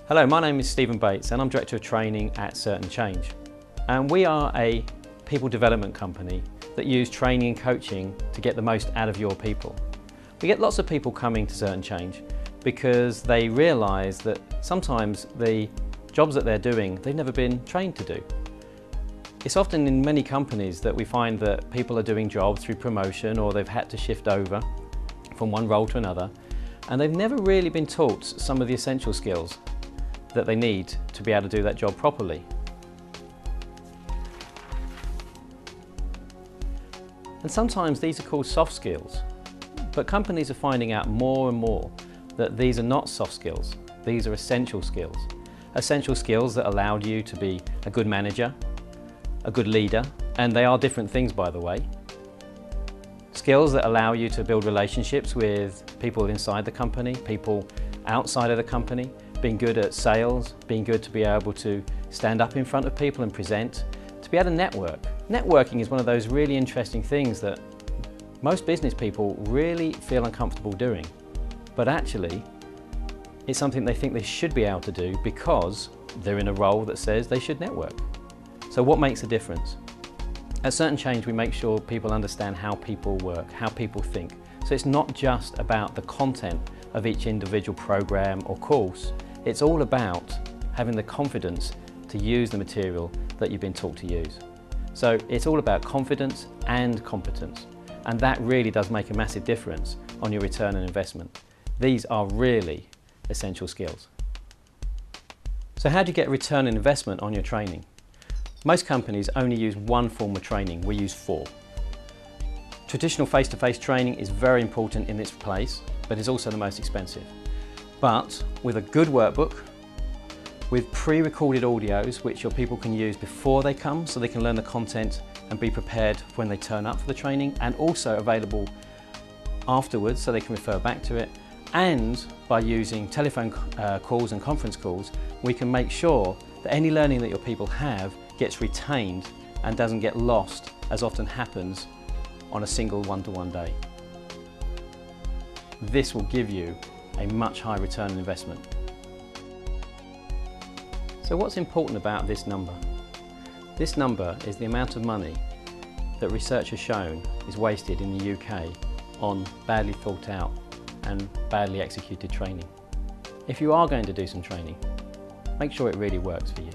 Hello, my name is Stephen Bates and I'm Director of Training at certainchange. And we are a people development company that use training and coaching to get the most out of your people. We get lots of people coming to certainchange because they realise that sometimes the jobs that they're doing, they've never been trained to do. It's often in many companies that we find that people are doing jobs through promotion or they've had to shift over from one role to another, and they've never really been taught some of the essential skills that they need to be able to do that job properly. And sometimes these are called soft skills, but companies are finding out more and more that these are not soft skills, these are essential skills. Essential skills that allowed you to be a good manager, a good leader, and they are different things, by the way. Skills that allow you to build relationships with people inside the company, people outside of the company, being good at sales, being good to be able to stand up in front of people and present, to be able to network. Networking is one of those really interesting things that most business people really feel uncomfortable doing, but actually it's something they think they should be able to do because they're in a role that says they should network. So what makes a difference? At certainchange we make sure people understand how people work, how people think. So it's not just about the content of each individual program or course, it's all about having the confidence to use the material that you've been taught to use. So it's all about confidence and competence, and that really does make a massive difference on your return on investment. These are really essential skills. So how do you get a return on investment on your training? Most companies only use one form of training, we use 4. Traditional face-to-face training is very important in its place, but is also the most expensive. But with a good workbook, with pre-recorded audios which your people can use before they come so they can learn the content and be prepared when they turn up for the training, and also available afterwards so they can refer back to it, and by using telephone calls and conference calls, we can make sure that any learning that your people have gets retained and doesn't get lost, as often happens on a single one-to-one day. This will give you a much higher return on investment. So what's important about this number? This number is the amount of money that research has shown is wasted in the UK on badly thought out and badly executed training. If you are going to do some training, make sure it really works for you.